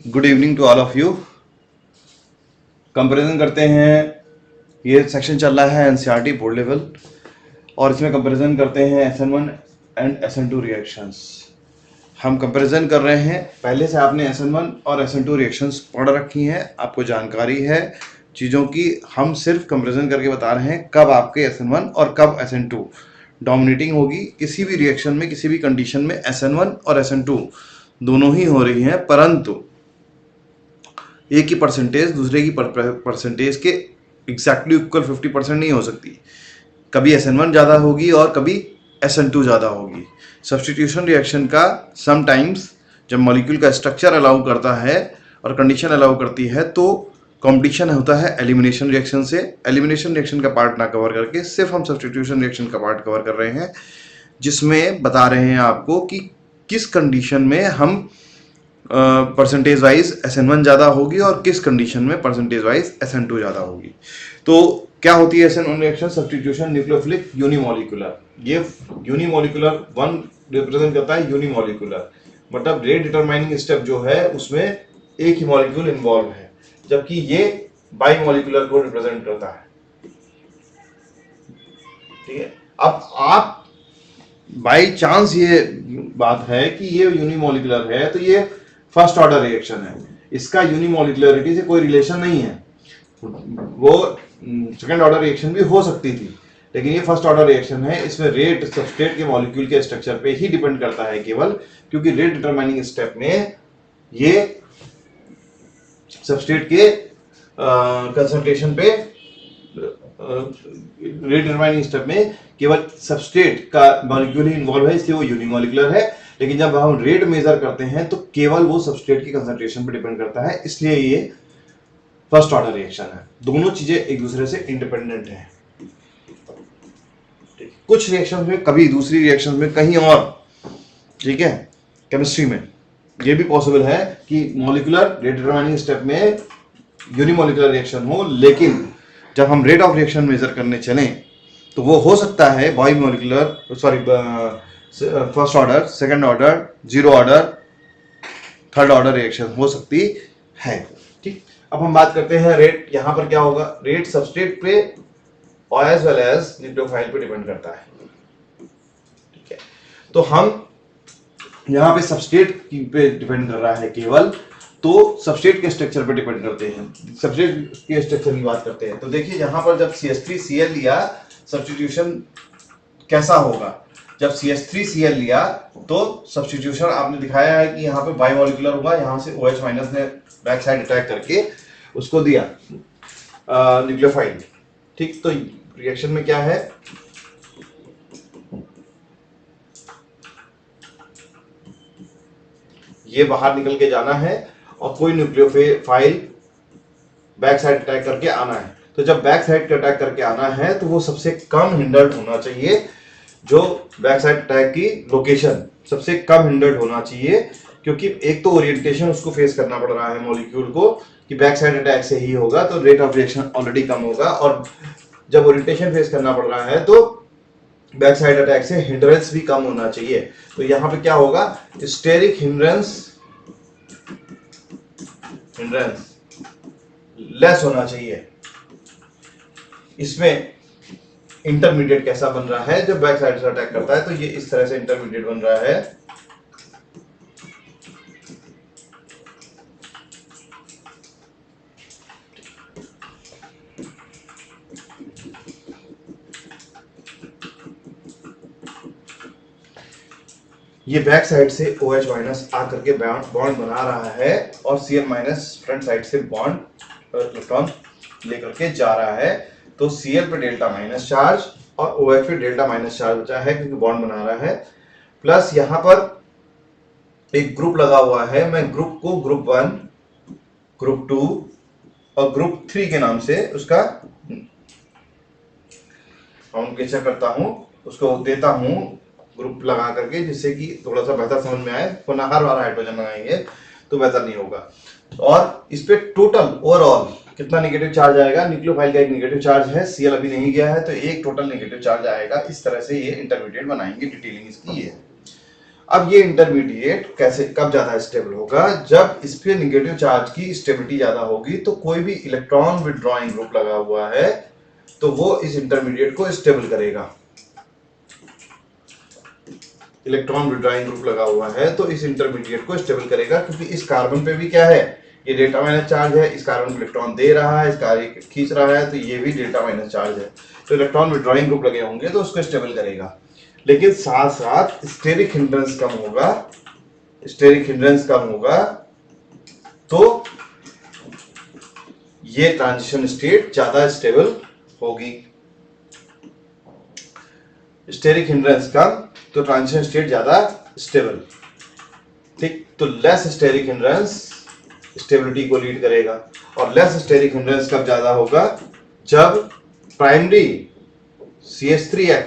Good evening to all of you. Comparison करते हैं। ये सेक्शन चल रहा है एनसीईआरटी बोर्ड लेवल और इसमें कंपैरिजन करते हैं SN1 एंड SN2 रिएक्शंस। हम कंपैरिजन कर रहे हैं। पहले से आपने SN1 और SN2 रिएक्शंस पढ़ रखी हैं, आपको जानकारी है चीज़ों की। हम सिर्फ कंपैरिजन करके बता रहे हैं कब आपके SN1 और कब SN2 डोमिनेटिंग होगी। किसी भी रिएक्शन में, किसी भी कंडीशन में SN1 और SN2 दोनों ही हो रही हैं, परंतु एक की परसेंटेज दूसरे की परसेंटेज के एग्जैक्टली इक्वल 50% नहीं हो सकती। कभी SN1 ज़्यादा होगी और कभी SN2 ज़्यादा होगी। सब्स्टिट्यूशन रिएक्शन का समटाइम्स जब मॉलिक्यूल का स्ट्रक्चर अलाउ करता है और कंडीशन अलाउ करती है तो कॉम्पिटिशन होता है एलिमिनेशन रिएक्शन से। एलिमिनेशन रिएक्शन का पार्ट ना कवर करके सिर्फ हम सब्स्टिट्यूशन रिएक्शन का पार्ट कवर कर रहे हैं, जिसमें बता रहे हैं आपको कि किस कंडीशन में हम परसेंटेज वाइज SN1 ज़्यादा होगी और किस कंडीशन में परसेंटेज वाइज SN2 ज़्यादा होगी। तो क्या होती है SN1 reaction? Substitution nucleophilic unimolecular. ये यूनिमोलिकुलर 1 रिप्रेजेंट करता है यूनिमोलिकुलर, मतलब रेट डिटरमाइनिंग स्टेप जो है उसमें एक ही मॉलिक्यूल इन्वॉल्व है, जबकि ये बाईमोलिकुलर को रिप्रेजेंट करता है। ठीक है, अब आप बाई चांस ये बात है कि ये यूनिमोलिकुलर है तो ये फर्स्ट ऑर्डर रिएक्शन है, इसका यूनिमोलिकुलरिटी से कोई रिलेशन नहीं है। वो सेकंड ऑर्डर रिएक्शन भी हो सकती थी, लेकिन ये फर्स्ट ऑर्डर रिएक्शन है। इसमें रेट सबस्ट्रेट के मॉलिक्यूल के स्ट्रक्चर पे ही डिपेंड करता है केवल, क्योंकि रेट डिटरमाइनिंग स्टेप में ये सबस्ट्रेट के कंसंट्रेशन पे रेट डिटरमाइनिंग स्टेप में केवल सबस्ट्रेट का मॉलिक्यूल ही इन्वॉल्व है, इसलिए वो यूनिमोलिकुलर है। लेकिन जब हम रेट मेजर करते हैं तो केवल वो सबस्ट्रेट की कंसंट्रेशन पर डिपेंड करता है, इसलिए ये फर्स्ट ऑर्डर रिएक्शन है। दोनों चीजें एक दूसरे से इंडिपेंडेंट हैं। कुछ रिएक्शन में कभी दूसरी रिएक्शन में कहीं और, ठीक है, केमिस्ट्री में ये भी पॉसिबल है कि मॉलिक्यूलर रेट डिटरमाइनिंग स्टेप में यूनिमोलिकुलर रिएक्शन हो, लेकिन जब हम रेट ऑफ रिएक्शन मेजर करने चलें तो वो हो सकता है bimolecular, first order, second order, zero order, third order reaction हो सकती है। ठीक, अब हम बात करते हैं रेट। यहां पर क्या होगा? रेट सबस्ट्रेट पे और एज वेल एज न्यूक्लियोफाइल पे डिपेंड करता है। ठीक है, तो हम यहां पे सबस्ट्रेट पे डिपेंड कर रहा है केवल, तो सबस्ट्रेट के स्ट्रक्चर पे डिपेंड करते हैं। सबस्ट्रेट के स्ट्रक्चर की बात करते हैं तो देखिए यहां पर जब CH3Cl लिया, सब्स्टिट्यूशन कैसा होगा? जब CH3Cl लिया तो सब्स्टिट्यूशन आपने दिखाया है कि यहाँ पे बाईमोलिकुलर होगा, यहाँ से OH माइनस ने बैक साइड अटैक करके उसको दिया न्यूक्लियोफाइल। ठीक, तो रिएक्शन में क्या है? ये बाहर निकल के जाना है और कोई न्यूक्लियोफाइल बैक साइड अटैक करके आना है। तो जब बैक साइड अटैक करके आना है तो वो सबसे कम हिंडर्ड होना चाहिए। जो बैक साइड अटैक की लोकेशन सबसे कम हिंडर्ड होना चाहिए, क्योंकि एक तो ओरिएंटेशन उसको फेस करना पड़ रहा है मॉलिक्यूल को कि बैक साइड अटैक से ही होगा, तो रेट ऑफ रिएक्शन ऑलरेडी कम होगा। और जब ओरिएंटेशन फेस करना पड़ रहा है तो बैक साइड अटैक से हिंड्रेंस भी कम होना चाहिए। तो यहां पे क्या होगा? स्टेरिक हिंड्रेंस लेस होना चाहिए। इसमें इंटरमीडिएट कैसा बन रहा है? जब बैक साइड से अटैक करता है तो ये इस तरह से इंटरमीडिएट बन रहा है। ये बैक साइड से OH माइनस आकर के बॉन्ड बना रहा है और Cl माइनस फ्रंट साइड से बॉन्ड इलेक्ट्रॉन लेकर के जा रहा है। तो Cl पे डेल्टा माइनस चार्ज और OH पे डेल्टा माइनस चार्ज बचा है क्योंकि बॉन्ड बना रहा है। प्लस यहां पर एक ग्रुप लगा हुआ है, मैं ग्रुप को ग्रुप 1, ग्रुप 2 और ग्रुप 3 के नाम से उसका नोमेनक्लेचर करता हूं, उसको देता हूं ग्रुप लगा करके, जिससे कि थोड़ा सा बेहतर समझ में आए। वरना हर बार हाइड्रोजन लगाएंगे तो बेहतर नहीं होगा। और इस पे टोटल ओवरऑल कितना नेगेटिव चार्ज आएगा? न्यूक्लियोफाइल का एक नेगेटिव चार्ज है, Cl अभी नहीं गया है तो एक टोटल नेगेटिव चार्ज आएगा। इस तरह से ये इंटरमीडिएट बनाएंगे, डिटेलिंग इसकी ये है। अब ये इंटरमीडिएट कैसे कब ज्यादा स्टेबल होगा, जब इस पे निगेटिव चार्ज की स्टेबिलिटी ज्यादा होगी, तो कोई भी इलेक्ट्रॉन विथड्रॉइंग ग्रुप लगा हुआ है तो वो इस इंटरमीडिएट को स्टेबल करेगा। इलेक्ट्रॉन विथड्रॉइंग ग्रुप लगा हुआ है तो इस इंटरमीडिएट को स्टेबल करेगा, क्योंकि इस कार्बन पे भी क्या है, ये डेल्टा माइनस चार्ज है, इस कार्बन को इलेक्ट्रॉन दे रहा है, इस कार्बन खींच रहा है, तो ये भी डेल्टा माइनस चार्ज है, तो इलेक्ट्रॉन विथड्रॉइंग ग्रुप लगे होंगे तो उसको स्टेबल करेगा। लेकिन साथ साथ स्टेरिक हिंड्रेंस कम होगा, स्टेरिक हिंड्रेंस कम होगा तो ये ट्रांजिशन स्टेट ज्यादा स्टेबल होगी। स्टेरिक हिंड्रेंस कम तो ट्रांजिशन स्टेट ज्यादा स्टेबल, ठीक। तो लेस स्टेरिक हिंड्रेंस स्टेबिलिटी को लीड करेगा, और लेस स्टेरिक हिंड्रेंस कब ज्यादा होगा, जब प्राइमरी CH3X,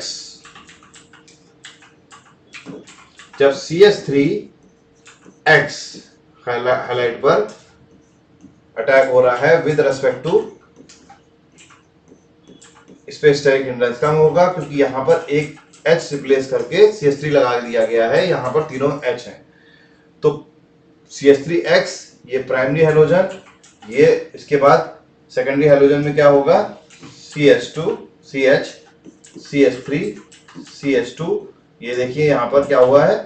जब CH3X हाइलाइट पर अटैक हो रहा है विद रेस्पेक्ट टू, इस पे स्टेरिक हिंड्रेंस कम होगा, क्योंकि यहां पर एक H रिप्लेस करके CH3 लगा दिया गया है, यहां पर तीनों H हैं। तो CH3X ये प्राइमरी हैलोजन, ये इसके बाद सेकेंडरी हैलोजन में क्या होगा, CH2 CH CH3 CH2, ये देखिए यहां पर क्या हुआ है,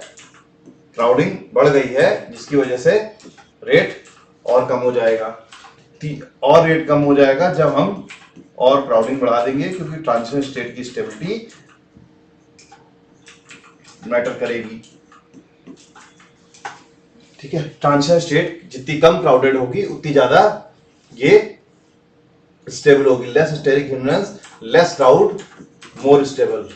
क्राउडिंग बढ़ गई है, जिसकी वजह से रेट और कम हो जाएगा। और रेट कम हो जाएगा जब हम और क्राउडिंग बढ़ा देंगे, क्योंकि ट्रांजिशन स्टेट की स्टेबिलिटी मैटर करेगी, ठीक है। ट्रांजिशन स्टेट जितनी कम क्राउडेड होगी उतनी ज्यादा ये स्टेबल होगी। Less steric hindrance, less crowd, more stable,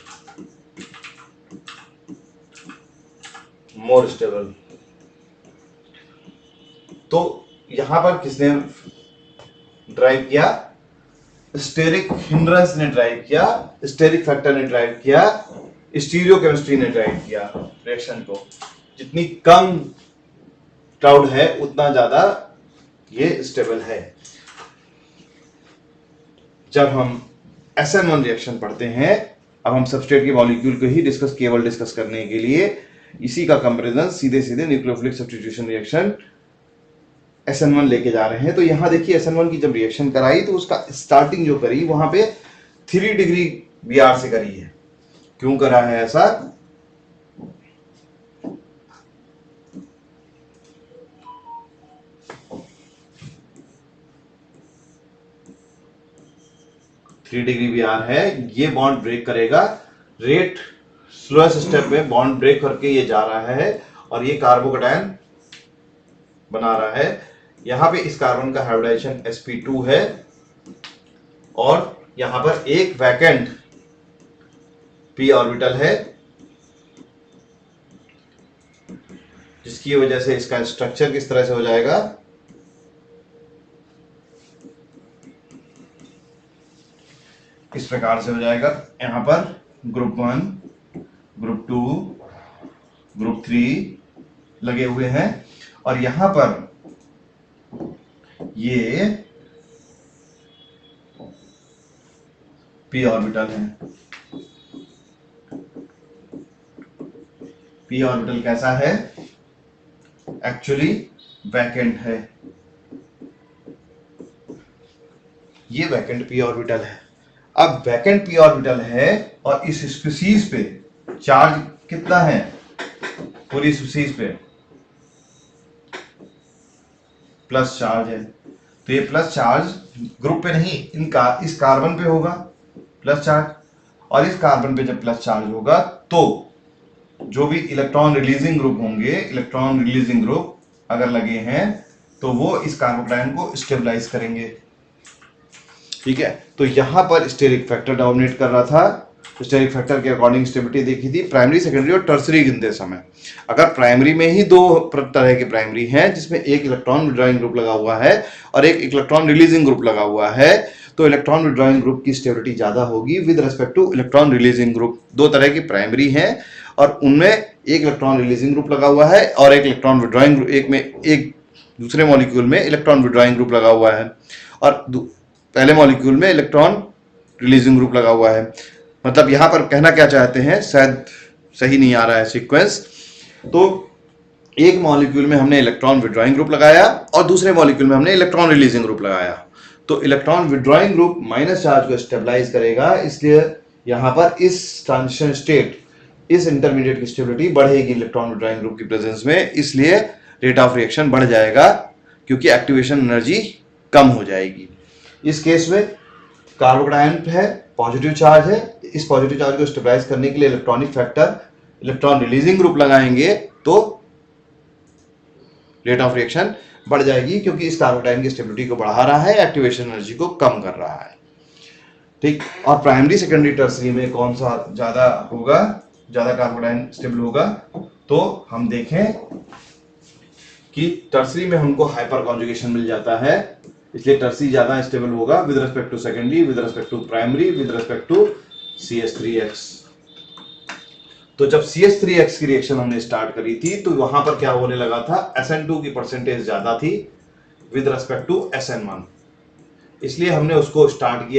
more stable. तो यहां पर किसने ड्राइव किया, स्टेरिक हिंड्रेंस ने ड्राइव किया, स्टेरिक फैक्टर ने ड्राइव किया, स्टीरियोकेमिस्ट्री ने ड्राइव किया रिएक्शन को। जितनी कम क्राउड है उतना ज्यादा ये स्टेबल है। जब हम SN1 रिएक्शन पढ़ते हैं, अब हम सबस्ट्रेट के मॉलिक्यूल को ही केवल डिस्कस करने के लिए इसी का कंपैरिजन सीधे सीधे न्यूक्लियोफिलिक सब्स्टिट्यूशन रिएक्शन SN1 लेके जा रहे हैं। तो यहां देखिए SN1 की जब रिएक्शन कराई तो उसका स्टार्टिंग जो करी वहां पे 3 डिग्री Br से करी है। क्यों करा है ऐसा, डिग्री Br है, ये बॉन्ड ब्रेक करेगा, रेट स्लोएस्ट स्टेप में बॉन्ड ब्रेक करके ये जा रहा है और ये कार्बोकैटायन बना रहा है। यहां पे इस कार्बन का हाइब्रिडाइजेशन sp2 है और यहां पर एक वैकेंट p ऑर्बिटल है, जिसकी वजह से इसका स्ट्रक्चर किस तरह से हो जाएगा, इस प्रकार से हो जाएगा। यहां पर ग्रुप 1, ग्रुप 2, ग्रुप 3 लगे हुए हैं और यहां पर ये p ऑर्बिटल है। p ऑर्बिटल कैसा है, एक्चुअली वैकेंट है, ये वैकेंट p ऑर्बिटल है। अब वैकेंट p ऑर्बिटल है और इस स्पीसीज पे चार्ज कितना है, पूरी स्पीसीज पे प्लस चार्ज है। तो ये प्लस चार्ज ग्रुप पे नहीं, इनका इस कार्बन पे होगा प्लस चार्ज, और इस कार्बन पे जब प्लस चार्ज होगा तो जो भी इलेक्ट्रॉन रिलीजिंग ग्रुप होंगे, इलेक्ट्रॉन रिलीजिंग ग्रुप अगर लगे हैं तो वो इस कार्बोकैटायन को स्टेबलाइज करेंगे, ठीक है। तो यहां पर स्टेरिक फैक्टर डोमिनेट कर रहा था। स्टेरिक फैक्टर के अकॉर्डिंग स्टेबिलिटी देखी थी प्राइमरी, सेकेंडरी और टर्सरी गिनते समय। अगर प्राइमरी में ही 2 तरह के प्राइमरी हैं जिसमें एक इलेक्ट्रॉन विड्रॉइंग ग्रुप लगा हुआ है और एक इलेक्ट्रॉन रिलीजिंग ग्रुप लगा हुआ है, तो इलेक्ट्रॉन विड्रॉइंग ग्रुप की स्टेबिलिटी ज्यादा होगी with respect two electron releasing group. 2 तरह की प्राइमरी हैं और उनमें एक इलेक्ट्रॉन रिलीजिंग ग्रुप लगा हुआ है और एक इलेक्ट्रॉन विड्रॉइंग ग्रुप, एक दूसरे मॉलिक्यूल में इलेक्ट्रॉन विड्रॉइंग ग्रुप लगा हुआ है और पहले मॉलिक्यूल में इलेक्ट्रॉन रिलीजिंग ग्रुप लगा हुआ है। मतलब यहां पर कहना क्या चाहते हैं, शायद सही नहीं आ रहा है सीक्वेंस। तो एक मॉलिक्यूल में हमने इलेक्ट्रॉन विड्रॉइंग ग्रुप लगाया और दूसरे मॉलिक्यूल में हमने इलेक्ट्रॉन रिलीजिंग ग्रुप लगाया। तो electron withdrawing group minus charge को स्टेबलाइज करेगा, इसलिए यहां पर इस ट्रांजिशन स्टेट, इस इंटरमीडिएट की स्टेबिलिटी बढ़ेगी इलेक्ट्रॉन विड्रॉइंग ग्रुप की प्रेजेंस में, इसलिए रेट ऑफ रिएक्शन बढ़ जाएगा क्योंकि एक्टिवेशन एनर्जी कम हो जाएगी। इस केस में कार्बोकेटायन है, पॉजिटिव चार्ज है, इस पॉजिटिव चार्ज को स्टेबलाइज करने के लिए electronic factor electron releasing group लगाएंगे तो रेट ऑफ रिएक्शन बढ़ जाएगी क्योंकि इस कार्बोकेटायन की स्टेबिलिटी को बढ़ा रहा है, एक्टिवेशन एनर्जी को कम कर रहा है। ठीक, और प्राइमरी सेकेंडरी टर्सरी में कौन सा ज्यादा होगा, ज्यादा कार्बोकेटायन स्टेबल होगा? तो हम देखें कि टर्सरी में हमको हाइपर कॉन्जुगेशन मिल जाता है, इसलिए टर्सरी ज्यादा स्टेबल होगा with respect to secondary, with respect to primary, with respect to CH3X। तो जब CH3X की रिएक्शन हमने स्टार्ट करी थी तो वहां पर क्या होने लगा था, SN2 की परसेंटेज ज्यादा थी विद रिस्पेक्ट टू SN1, इसलिए हमने उसको स्टार्ट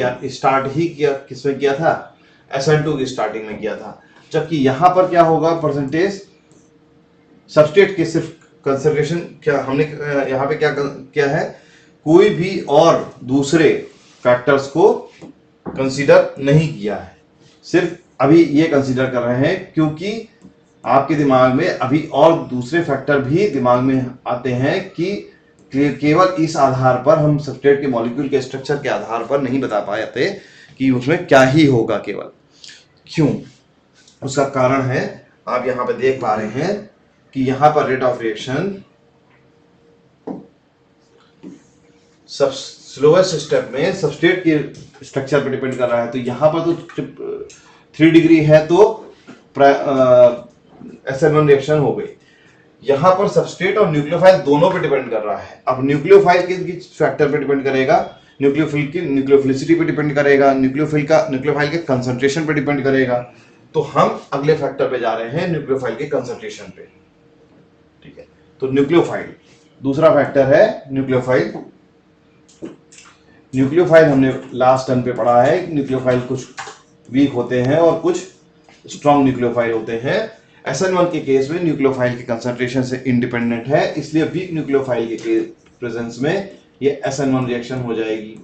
ही किया, किसमें किया था? SN2 की स्टार्टिंग में किया था। जबकि यहां पर क्या होगा, परसेंटेज सबस्ट्रेट के सिर्फ कंसंट्रेशन, क्या हमने यहां पे क्या किया है, कोई भी और दूसरे फैक्टर्स को कंसीडर नहीं किया है, सिर्फ अभी ये कंसीडर कर रहे हैं क्योंकि आपके दिमाग में अभी और दूसरे फैक्टर भी दिमाग में आते हैं कि केवल इस आधार पर हम सबस्ट्रेट के मॉलिक्यूल के स्ट्रक्चर के आधार पर नहीं बता पाते कि उसमें क्या ही होगा केवल। क्यों? उसका कारण है, आप यहां पर देख पा रहे हैं कि यहां पर rate of reaction slowest step में सबस्ट्रेट के स्ट्रक्चर पर डिपेंड कर रहा है। तो यहां पर तो 3 डिग्री है तो SN1 रिएक्शन हो गई। यहां पर सबस्ट्रेट और न्यूक्लियोफाइल दोनों पे डिपेंड कर रहा है। अब न्यूक्लियोफाइल के फैक्टर पे डिपेंड करेगा, न्यूक्लियोफिल की न्यूक्लियोफिलिसिटी पे डिपेंड करेगा, न्यूक्लियोफाइल के कंसंट्रेशन पे डिपेंड करेगा। तो हम अगले फैक्टर पे जा रहे हैं, न्यूक्लियोफाइल के कंसंट्रेशन पे। ठीक है, तो न्यूक्लियोफाइल दूसरा फैक्टर है। न्यूक्लियोफाइल हमने लास्ट टर्न पे पढ़ा है, न्यूक्लियोफाइल कुछ वीक होते हैं और कुछ स्ट्रॉन्ग न्यूक्लियोफाइल होते हैं। SN1 के केस में न्यूक्लियोफाइल की कंसंट्रेशन से इंडिपेंडेंट है, इसलिए वीक न्यूक्लियोफाइल के प्रेजेंस में ये SN1 रिएक्शन हो जाएगी।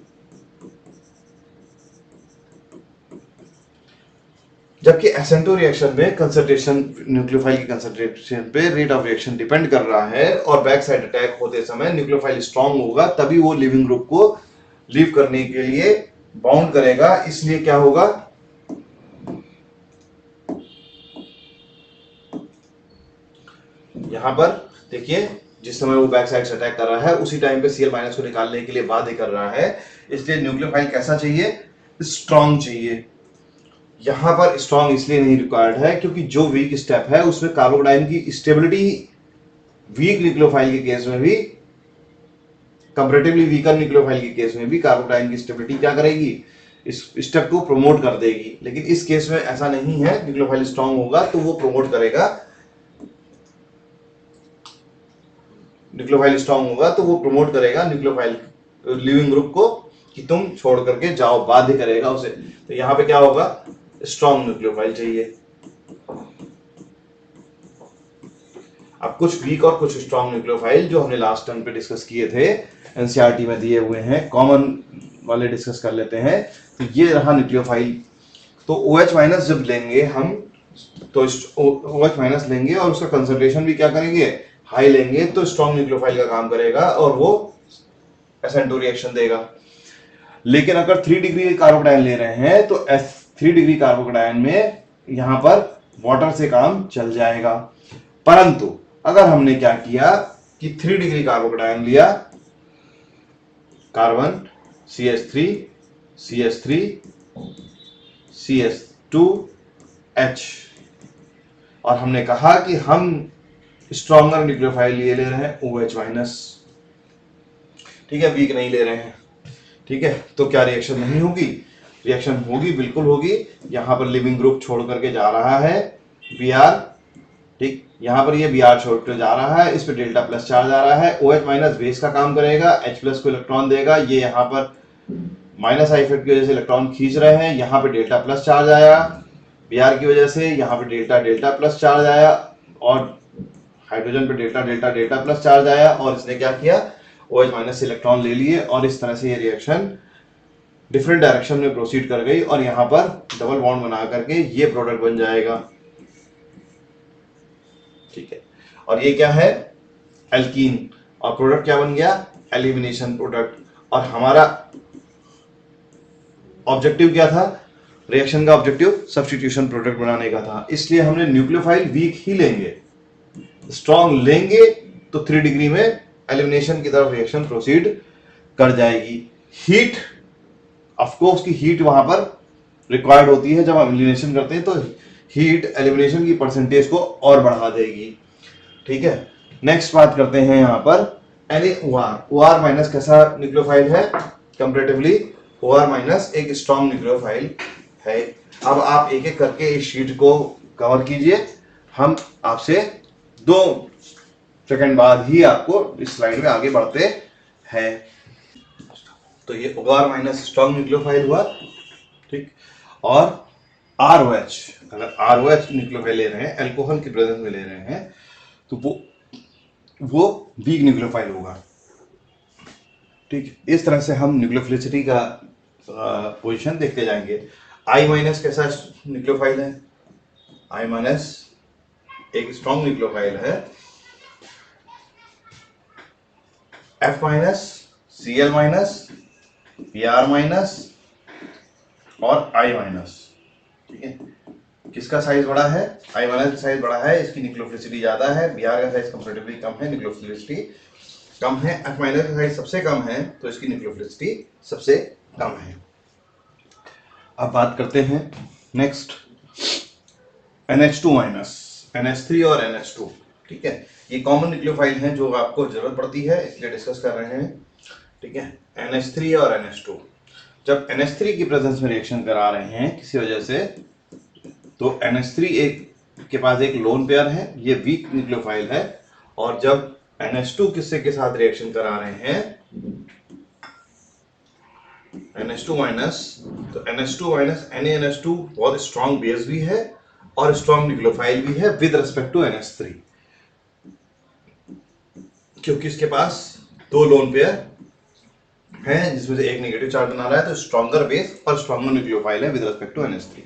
जबकि SN2 रिएक्शन में कंसंट्रेशन, न्यूक्लियोफाइल की कंसंट्रेशन पे रेट ऑफ रिएक्शन डिपेंड कर रहा है और बैक साइड अटैक होते समय न्यूक्लियोफाइल स्ट्रॉन्ग होगा तभी वो लिविंग ग्रुप को लीव करने के लिए बाउंड करेगा। इसलिए क्या होगा, यहां पर देखिए जिस समय वो बैक साइड से अटैक कर रहा है उसी टाइम पे Cl- को निकालने के लिए बाध्य कर रहा है, इसलिए न्यूक्लियोफाइल कैसा चाहिए, स्ट्रॉन्ग चाहिए। यहां पर स्ट्रॉन्ग इसलिए नहीं रिक्वायर्ड है क्योंकि जो वीक स्टेप है उसमें कार्बोकेटायन की स्टेबिलिटी वीक न्यूक्लियोफाइल के केस में भी, कंपैरेटिवली वीकर न्यूक्लियोफाइल के केस में भी कार्बोकेटायन की स्टेबिलिटी क्या करेगी, इस स्टेप को प्रमोट कर देगी। लेकिन इस केस में ऐसा नहीं है, न्यूक्लियोफाइल स्ट्रॉन्ग होगा तो वो प्रमोट करेगा, न्यूक्लियोफाइल लिविंग ग्रुप को कि तुम छोड़ करके जाओ, बाध्य करेगा उसे। तो यहां पे क्या होगा, स्ट्रॉन्ग न्यूक्लियोफाइल चाहिए। अब कुछ वीक और कुछ स्ट्रॉन्ग न्यूक्लियोफाइल जो हमने लास्ट टर्म पे डिस्कस किए थे, एनसीईआरटी में दिए हुए हैं, कॉमन वाले डिस्कस कर लेते हैं। तो ये रहा न्यूक्लियोफाइल। तो OH- जब लेंगे हम, तो OH- लेंगे और उसका कंसंट्रेशन भी क्या करेंगे, हाई लेंगे, तो स्ट्रॉन्ग न्यूक्लियोफाइल का काम करेगा और वो SN2 रिएक्शन देगा। लेकिन अगर 3 डिग्री कार्बोकेटायन ले रहे हैं तो 3 डिग्री कार्बोकेटायन में यहां पर वाटर से काम चल जाएगा। परंतु अगर हमने क्या किया कि 3 डिग्री कार्बोकेटायन लिया, कार्बन CH3 CH3 CH2H, और हमने कहा कि हम स्ट्रॉन्गर न्यूक्लियोफाइल ये ले रहे हैं OH-, ठीक है, वीक नहीं ले रहे हैं। ठीक है, तो क्या रिएक्शन नहीं होगी, रिएक्शन होगी, बिल्कुल होगी। यहां पर लिविंग ग्रुप छोड़ करके जा रहा है Br, ठीक, यहां पर ये Br छोड़ कर जा रहा है, इस पे डेल्टा प्लस चार्ज आ रहा है, OH- बेस का काम करेगा, H+ को इलेक्ट्रॉन देगा, ये यहाँ पर माइनस आई इफेक्ट की वजह से इलेक्ट्रॉन खींच रहे हैं, यहाँ पे डेल्टा प्लस चार्ज आया Br की वजह से, यहाँ पे डेल्टा प्लस चार्ज आया और हाइड्रोजन पे delta delta delta plus charge आया और इसने क्या किया, OH माइनस इलेक्ट्रॉन ले लिए और इस तरह से ये रिएक्शन डिफरेंट डायरेक्शन में प्रोसीड कर गई और यहाँ पर डबल बॉन्ड बना करके ये प्रोडक्ट बन जाएगा। ठीक है, और ये क्या है, एल्कीन, और प्रोडक्ट क्या बन गया, एलिमिनेशन प्रोडक्ट। और हमारा ऑब्जेक्टिव क्या था, रिएक्शन का ऑब्जेक्टिव सब्स्टिट्यूशन प्रोडक्ट बनाने का था, इसलिए हमने न्यूक्लियोफाइल वीक ही लेंगे, स्ट्रॉन्ग लेंगे तो 3 डिग्री में एलिमिनेशन की तरफ रिएक्शन प्रोसीड कर जाएगी। हीट, ऑफ कोर्स की हीट वहां पर रिक्वायर्ड होती है, जब हम एलिमिनेशन करते हैं तो हीट एलिमिनेशन की परसेंटेज को और बढ़ा देगी। ठीक है, नेक्स्ट बात करते हैं यहाँ पर NaOR। OR माइनस कैसा न्यूक्लियोफाइल है कंपैरेटिवली, OR माइनस एक स्ट्रॉन्ग न्यूक्लियोफाइल है। अब आप एक एक करके इस शीट को कवर कीजिए, हम आपसे 2 सेकंड बाद ही आपको इस स्लाइड में आगे बढ़ते हैं। तो ये OR माइनस स्ट्रॉन्ग न्यूक्लियोफाइल हुआ, ठीक। और ROH, अगर ROH न्यूक्लियोफाइल ले रहे हैं, अल्कोहल की प्रेजेंस में ले रहे हैं, तो वो वीक न्यूक्लियोफाइल होगा। ठीक, इस तरह से हम न्यूक्लियोफिलिसिटी का पोजीशन देखते जाएंगे। I माइनस कैसा न्यूक्लियोफाइल है, I माइनस एक स्ट्रॉन्ग न्यूक्लियोफाइल है। F minus, Cl minus, Br minus और I माइनस। ठीक है, किसका साइज बड़ा है, I माइनस का साइज बड़ा है, इसकी न्यूक्लियोफिलिसिटी ज्यादा है, Br का साइज कंपैरेटिवली कम है, न्यूक्लियोफिलिसिटी कम है, F माइनस का साइज सबसे कम है तो इसकी न्यूक्लियोफिलिसिटी सबसे कम है। अब बात करते हैं नेक्स्ट NH2 माइनस, NH3 और NH2। ठीक है, ये कॉमन न्यूक्लियोफाइल हैं जो आपको जरूरत पड़ती है, इसलिए डिस्कस कर रहे हैं। ठीक है, NH3 और NH2, जब NH3 की प्रेजेंस में रिएक्शन करा रहे हैं किसी वजह से, तो NH3 एक के पास एक लोन पेयर है, ये वीक न्यूक्लियोफाइल है, और जब NH2 किससे के साथ रिएक्शन करा रहे हैं, NH2 माइनस, तो NH2 माइनस NaNH2 बहुत स्ट्रॉन्ग बेस भी है और स्ट्रॉन्ग न्यूक्लियोफाइल भी है विद रिस्पेक्ट टू NH3, क्योंकि इसके पास 2 लोन पेयर हैं जिसमें से एक नेगेटिव चार्ज बना रहा है, तो स्ट्रॉन्गर बेस और स्ट्रॉन्गर न्यूक्लियोफाइल है विद रिस्पेक्ट टू NH3।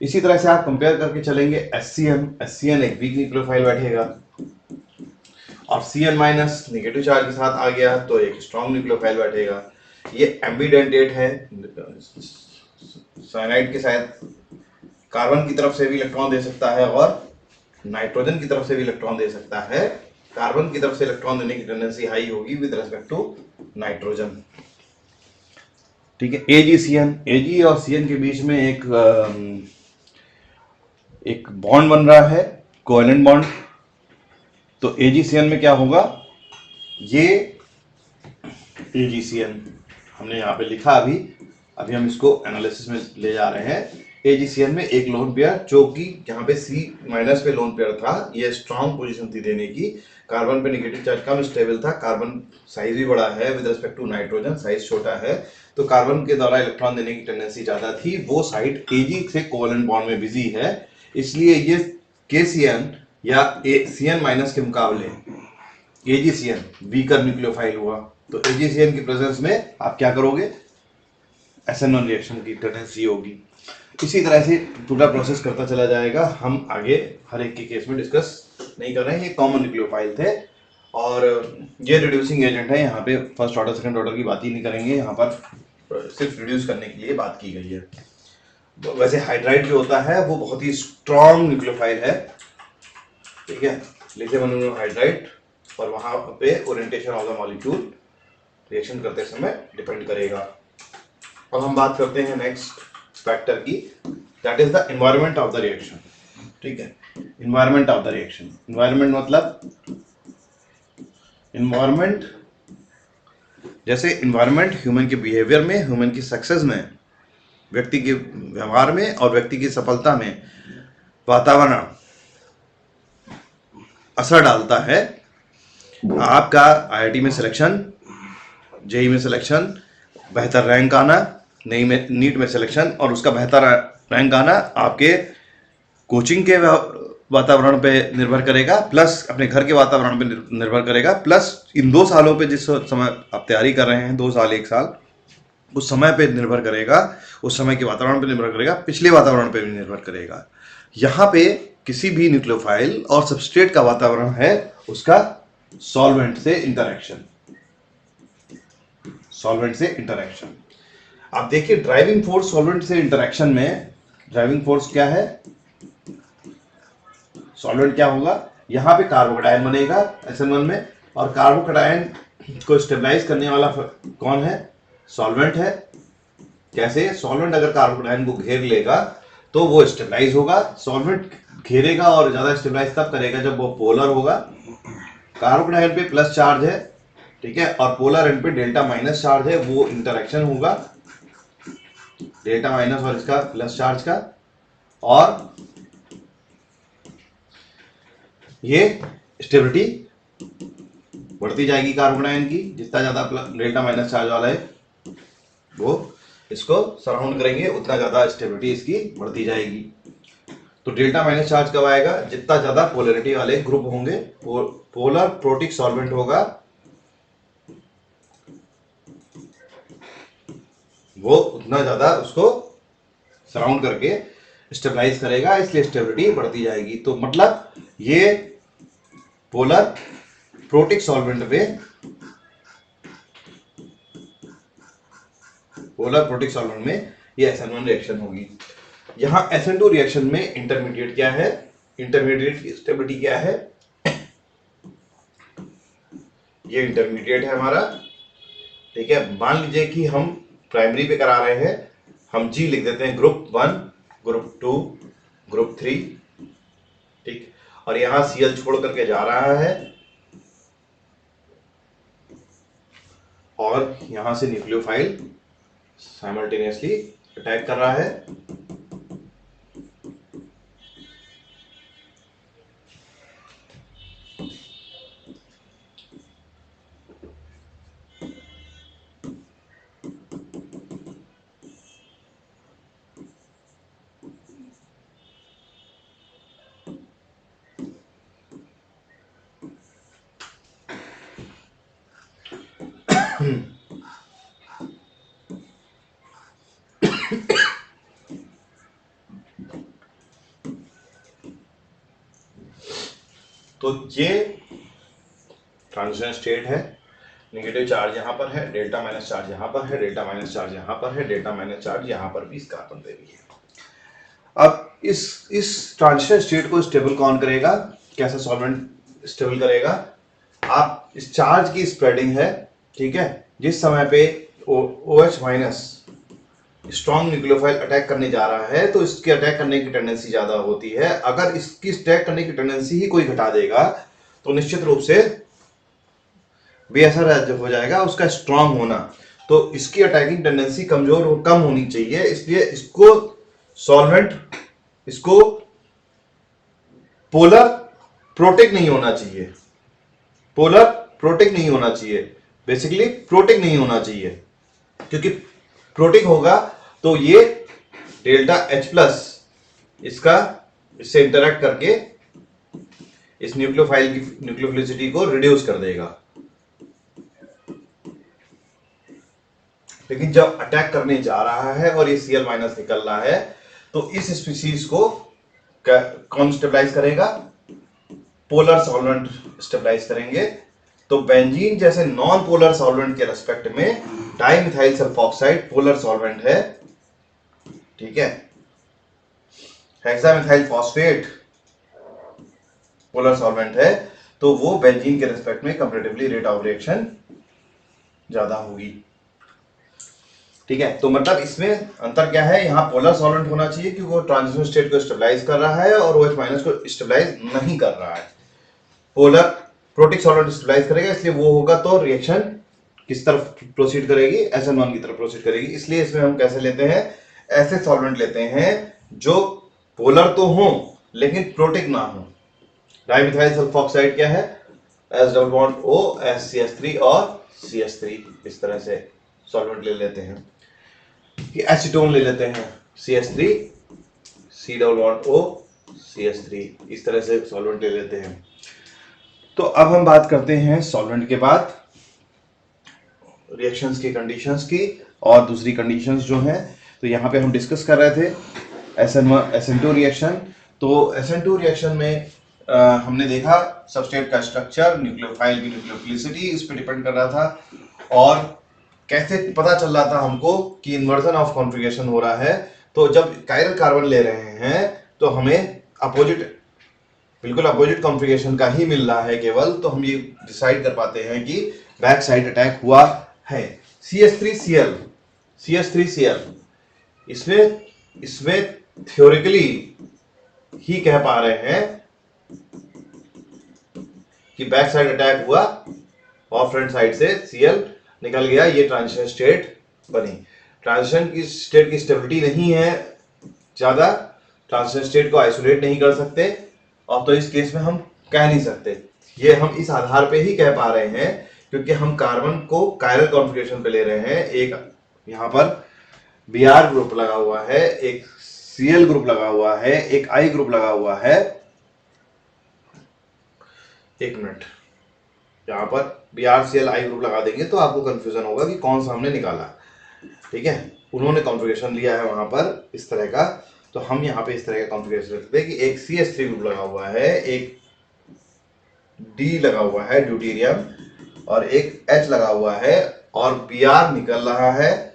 इसी तरह से आप कंपेयर करके चलेंगे SCN एक वीक न्यूक्लियोफाइल बैठेगा, और Cn माइनस नेगेटिव चार्ज के साथ आ गया तो एक स्ट्रॉन्ग न्यूक्लियोफाइल बैठेगा। ये एम्बिडेंटेट है, साइनाइड के साथ कार्बन की तरफ से भी इलेक्ट्रॉन दे सकता है और नाइट्रोजन की तरफ से भी इलेक्ट्रॉन दे सकता है। कार्बन की तरफ से इलेक्ट्रॉन देने की टेंडेंसी हाई होगी विद रिस्पेक्ट टू नाइट्रोजन। ठीक है, Ag और Cn के बीच में एक बॉन्ड बन रहा है, कोवेलेंट बॉन्ड। तो AgCN में क्या होगा, ये AgCN हमने यहाँ पे लिखा, अभी हम इसको एनालिसिस में ले जा रहे हैं। AgCN में एक लोन पेयर, जो कि यहाँ पे C माइनस पे लोन पेयर था, ये स्ट्रॉन्ग पोजीशन थी देने की, कार्बन पे नेगेटिव चार्ज कम स्टेबल था, कार्बन साइज भी बड़ा है with respect to nitrogen size छोटा है, तो कार्बन के द्वारा इलेक्ट्रॉन देने की टेंडेंसी ज्यादा थी। वो साइड Ag से कोवेलेंट बॉन्ड में बिजी है, इसलिए ये KCN या Cn माइनस के मुकाबले AgCN वीकर न्यूक्लियोफाइल हुआ। तो AgCN की प्रेजेंस में आप क्या करोगे, SN1 रिएक्शन की टेंडेंसी होगी। इसी तरह से पूरा प्रोसेस करता चला जाएगा, हम आगे हर एक के केस में डिस्कस नहीं कर रहे हैं। ये कॉमन न्यूक्लियोफाइल थे और ये रिड्यूसिंग एजेंट है, यहाँ पे फर्स्ट ऑर्डर सेकंड ऑर्डर की बात ही नहीं करेंगे, यहाँ पर सिर्फ रिड्यूस करने के लिए बात की गई है। वैसे हाइड्राइड जो होता है वो बहुत ही स्ट्रॉन्ग न्यूक्लियोफाइल है। ठीक है, लिथियम अमोनियम हाइड्राइड, और वहां पे orientation of the molecule reaction करते समय डिपेंड करेगा। अब हम बात करते हैं नेक्स्ट फैक्टर की, that is the environment of the reaction. ठीक है, environment of the reaction, environment मतलब एनवायरनमेंट, जैसे एनवायरनमेंट ह्यूमन के बिहेवियर में, ह्यूमन की सक्सेस में, व्यक्ति के व्यवहार में और व्यक्ति की सफलता में वातावरण असर डालता है। आपका IIT में सिलेक्शन, JEE में सिलेक्शन, बेहतर रैंक आना, नीट में सिलेक्शन और उसका बेहतर रैंक आना आपके कोचिंग के वातावरण पे निर्भर करेगा, प्लस अपने घर के वातावरण पे निर्भर करेगा, प्लस इन 2 सालों पे जिस समय आप तैयारी कर रहे हैं, 2 साल 1 साल, उस समय पे निर्भर करेगा, उस समय के वातावरण पे निर्भर करेगा, पिछले वातावरण पे भी निर्भर करेगा। यहाँ पे किसी भी न्यूक्लियोफाइल और सबस्ट्रेट का वातावरण है उसका सॉल्वेंट से इंटरेक्शन, सॉल्वेंट से इंटरेक्शन। आप देखिए ड्राइविंग फोर्स सॉल्वेंट से इंटरेक्शन में, ड्राइविंग फोर्स क्या है, सॉल्वेंट क्या होगा, यहां पे कार्बोकैटायन बनेगा SN1 में, और कार्बोकैटायन को स्टेबलाइज करने वाला कौन है, सॉल्वेंट है। कैसे, सॉल्वेंट अगर कार्बोकैटायन को घेर लेगा तो वो स्टेबलाइज होगा। सॉल्वेंट घेरेगा और ज्यादा स्टेबलाइज तब करेगा जब वो पोलर होगा। कार्बोकैटायन पे प्लस चार्ज है, ठीक है, और पोलर एंड पे डेल्टा माइनस चार्ज है, वो इंटरेक्शन होगा डेल्टा माइनस और इसका प्लस चार्ज का, और ये स्टेबिलिटी बढ़ती जाएगी कार्बोकैटायन की, जितना ज्यादा डेल्टा माइनस चार्ज वाला है वो इसको सराउंड करेंगे उतना ज्यादा स्टेबिलिटी इसकी बढ़ती जाएगी। तो डेल्टा माइनस चार्ज कब आएगा, जितना ज्यादा पोलरिटी वाले ग्रुप होंगे, पोलर प्रोटिक सॉल्वेंट होगा वो उतना ज्यादा उसको सराउंड करके स्टेबलाइज करेगा, इसलिए स्टेबिलिटी बढ़ती जाएगी। तो मतलब ये पोलर प्रोटिक सॉल्वेंट में, पोलर प्रोटिक सॉल्वेंट में ये SN1 रिएक्शन होगी। यहां SN2 रिएक्शन में इंटरमीडिएट क्या है, इंटरमीडिएट की स्टेबिलिटी क्या है, ये इंटरमीडिएट है हमारा, ठीक है। मान लीजिए कि हम प्राइमरी पे करा रहे हैं, हम G लिख देते हैं, ग्रुप 1, ग्रुप 2, ग्रुप 3, ठीक, और यहां Cl छोड़ करके जा रहा है, और यहां से न्यूक्लियोफाइल साइमल्टेनियसली अटैक कर रहा है। तो ये ट्रांजिशन स्टेट है, नेगेटिव चार्ज यहां पर है, डेल्टा माइनस चार्ज यहां पर है, डेल्टा माइनस चार्ज यहां पर है, डेल्टा माइनस चार्ज यहां पर भी इस कार्बन पे भी है। अब इस ट्रांजिशन स्टेट को स्टेबल कौन करेगा, कैसा सॉल्वेंट स्टेबल करेगा, आप इस चार्ज की स्प्रेडिंग है, ठीक है, जिस समय पे OH minus strong nucleophile attack करने जा रहा है तो इसके अटैक करने की टेंडेंसी ज्यादा होती है। अगर इसकी अटैक करने की टेंडेंसी ही कोई घटा देगा तो निश्चित रूप से बेअसर हो जाएगा उसका स्ट्रॉन्ग होना। तो इसकी अटैकिंग टेंडेंसी कम होनी चाहिए, इसलिए इसको सॉल्वेंट, इसको पोलर प्रोटिक नहीं होना चाहिए, पोलर प्रोटिक नहीं होना चाहिए, बेसिकली प्रोटिक नहीं होना चाहिए, क्योंकि प्रोटिक होगा तो ये डेल्टा H प्लस इसका इससे इंटरेक्ट करके इस न्यूक्लियोफाइल की न्यूक्लियोफिलिसिटी को रिड्यूस कर देगा। लेकिन जब अटैक करने जा रहा है और ये Cl माइनस निकल रहा है तो इस स्पीसीज को कौन स्टेबलाइज करेगा, पोलर सॉल्वेंट स्टेबलाइज करेंगे। तो बेंजीन जैसे नॉन पोलर सॉल्वेंट के रेस्पेक्ट में डाइमिथाइल सल्फॉक्साइड पोलर सॉल्वेंट है, ठीक है। हेक्सामिथाइल फॉस्फेट पोलर सॉल्वेंट है, तो वो बेंजीन के रेस्पेक्ट में कंपैरेटिवली रेट ऑफ रिएक्शन ज्यादा होगी, ठीक है। तो मतलब इसमें अंतर क्या है, यहां पोलर सॉल्वेंट होना चाहिए क्योंकि वो ट्रांजिशन स्टेट को स्टेबलाइज कर रहा है और OH माइनस को स्टेबलाइज नहीं कर रहा है। पोलर प्रोटिक सॉल्वेंट स्टेबलाइज करेगा, इसलिए वो होगा तो रिएक्शन किस तरफ प्रोसीड करेगी, SN1 की तरफ प्रोसीड करेगी। इसलिए इसमें हम कैसे लेते हैं, ऐसे सॉल्वेंट लेते हैं जो पोलर तो हो लेकिन प्रोटिक ना हो। डाइमिथाइल सल्फॉक्साइड क्या है, S double bond O SCH3 और CH3, इस तरह से सॉल्वेंट ले लेते हैं। एसीटोन ले लेते हैं CH3 C double bond O CH3, इस तरह से सॉल्वेंट ले लेते हैं। तो अब हम बात करते हैं सॉल्वेंट के बाद रिएक्शंस की कंडीशंस की और दूसरी कंडीशंस जो हैं। तो यहाँ पे हम डिस्कस कर रहे थे SN1 SN2 रिएक्शन। तो SN2 रिएक्शन में हमने देखा सबस्ट्रेट का स्ट्रक्चर, न्यूक्लियोफाइल की न्यूक्लियोफिलिसिटी इस पे डिपेंड कर रहा था और कैसे पता चल रहा था हमको कि इन्वर्जन ऑफ कॉन्फ़िगरेशन हो रहा है। तो जब कायरल कार्बन ले रहे हैं तो हमें बिल्कुल अपोजिट कॉन्फ़िगरेशन का ही मिल रहा है केवल, तो हम ये डिसाइड कर पाते हैं कि बैक साइड अटैक हुआ है। CH3Cl इसमें थ्योरेटिकली ही कह पा रहे हैं कि बैक साइड अटैक हुआ और फ्रंट साइड से Cl निकल गया, ये ट्रांजिशन स्टेट बनी। ट्रांजिशन की स्टेट की स्टेबिलिटी नहीं है ज्यादा, ट्रांजिशन स्टेट को आइसोलेट नहीं कर सकते और तो इस केस में हम कह नहीं सकते। ये हम इस आधार पे ही कह पा रहे हैं क्योंकि हम कार्बन को कायरल कॉन्फ़िगरेशन पे ले रहे हैं। एक यहाँ पर Br ग्रुप लगा हुआ है, एक Cl ग्रुप लगा हुआ है, एक I ग्रुप लगा हुआ है। एक मिनट, यहाँ पर BrCl I ग्रुप लगा देंगे तो आपको कंफ्यूजन होगा कि कौन सा हमने निकाला। ठीक है, उन्होंने कॉन्फ़िगरेशन लिया है वहां पर इस तरह का, तो हम यहाँ पे इस तरह का कॉन्फ़िगरेशन रखते हैं कि एक CH3 ग्रुप लगा हुआ है, एक D लगा हुआ है ड्यूटेरियम और एक H लगा हुआ है और Br निकल रहा है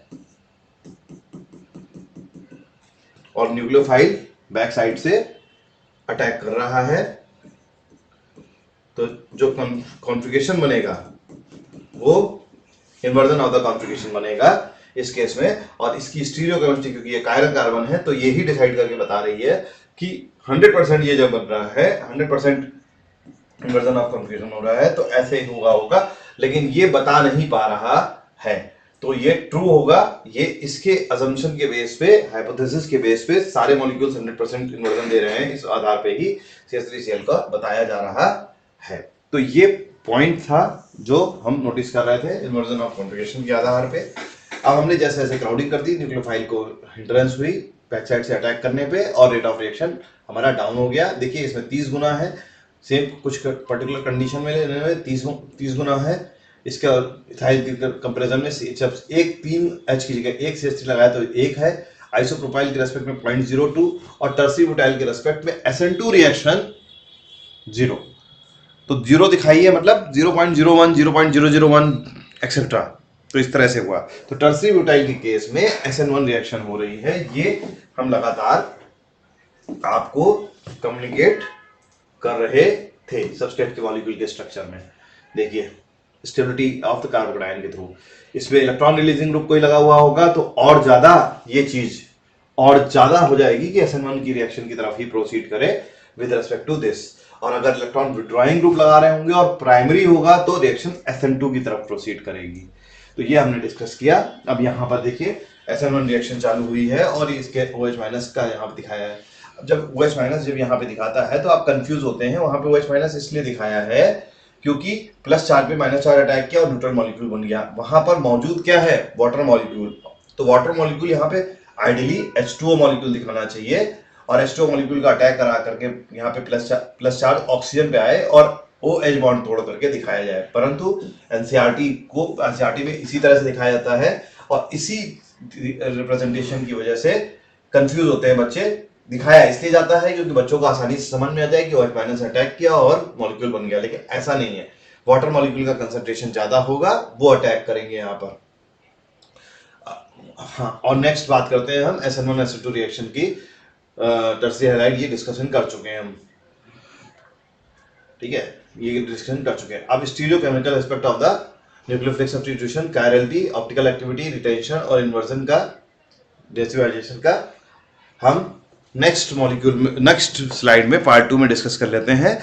और न्यूक्लियोफाइल बैक साइड से अटैक कर रहा है। तो जो कॉन्फ़िगरेशन बनेगा वो इन्वर्जन ऑफ द कॉन्फ़िगरेशन बनेगा इस केस में। और इसकी स्टीरियोकेमिस्ट्री, क्योंकि ये कायरल कार्बन है, तो ये ही डिसाइड करके बता रही है कि 100% ये जब बन रहा है 100% इन्वर्जन ऑफ कॉन्फ़िगरेशन हो रहा है तो ऐसे ही होगा, लेकिन ये बता नहीं पा रहा है। तो ये ट्रू होगा, ये इसके अजम्पशन के बेस पे, हाइपोथेसिस के बेस पे सारे मॉलिक्यूल्स 100% इन्वर्जन दे रहे हैं, इस आधार पे ही CH3Cl का बताया जा रहा है। तो ये पॉइंट था जो हम नोटिस कर रहे थे इन्वर्जन ऑफ कॉन्फ़िगरेशन के आधार पे। अब हमने जैसे जैसे क्राउडिंग कर दी, न्यूक्लियोफाइल को हिंड्रेंस हुई बैक साइड से अटैक करने पे और रेट ऑफ रिएक्शन हमारा डाउन हो गया। देखिए इसमें 30 गुना है, सेम कुछ पर्टिकुलर कंडीशन में लेने में 30 गुना है। इसका इथाइल के कंपैरिजन में जब एक 3H की जगह एक CH3 लगाया तो एक है, आइसोप्रोपाइल के रेस्पेक्ट में 0.02 और टर्सी ब्यूटाइल के रेस्पेक्ट में SN2 रिएक्शन 0। तो 0 दिखाई है, मतलब 0.01 0.001 एक्सेट्रा। तो इस तरह से हुआ। तो टर्सरी ब्यूटाइल के केस में SN1 रिएक्शन हो रही है, ये हम लगातार आपको कम्युनिकेट कर रहे थे सबस्ट्रेट के मॉलिक्यूल के स्ट्रक्चर में। देखिए stability of the carbon ion के थ्रू, इसमें इलेक्ट्रॉन रिलीजिंग ग्रुप कोई लगा हुआ होगा तो और ज्यादा ये चीज और ज्यादा हो जाएगी कि SN1 की रिएक्शन की तरफ ही प्रोसीड करे विद रेस्पेक्ट टू दिस। और अगर इलेक्ट्रॉन विड्रॉइंग ग्रुप लगा रहे होंगे और प्राइमरी होगा तो रिएक्शन SN2 की तरफ प्रोसीड करेगी। तो ये हमने डिस्कस किया। अब यहाँ पर देखिए SN1 रिएक्शन चालू हुई है और इसके OH- का यहाँ पे दिखाया है। अब जब OH- जब यहाँ पे दिखाता है तो आप कंफ्यूज होते हैं, वहां पे OH- इसलिए दिखाया है क्योंकि प्लस चार्ज पे माइनस चार्ज अटैक किया और न्यूट्रल मॉलिक्यूल बन गया। वहां पर मौजूद क्या है, वाटर मॉलिक्यूल। तो वाटर मॉलिक्यूल यहाँ पे आइडियली H2O मॉलिक्यूल दिखाना चाहिए और H2O मॉलिक्यूल का अटैक करा करके यहाँ पे प्लस चार्ज ऑक्सीजन पे आए और OH बॉन्ड तोड़ करके दिखाया जाए। परंतु एनसीईआरटी में इसी तरह से दिखाया जाता है और इसी रिप्रेजेंटेशन की वजह से कंफ्यूज होते हैं बच्चे। दिखाया इसलिए जाता है क्योंकि बच्चों को आसानी से समझ में आ जाए कि OH- अटैक किया और मॉलिक्यूल बन गया, लेकिन ऐसा नहीं है। वाटर मॉलिक्यूल का कंसंट्रेशन ज्यादा होगा, वो अटैक करेंगे यहाँ पर। हाँ, और नेक्स्ट बात करते हैं हम SN1 SN2 रिएक्शन की। टर्सरी हैलाइड ये डिस्कशन कर चुके हैं हम, ठीक है, ये डिस्कशन कर चुके हैं। अब stereochemical aspect of the nucleophilic substitution, chirality, optical activity, retention और इन्वर्जन का, डेसिवाइजेशन का हम नेक्स्ट स्लाइड में पार्ट 2 में डिस्कस कर लेते हैं।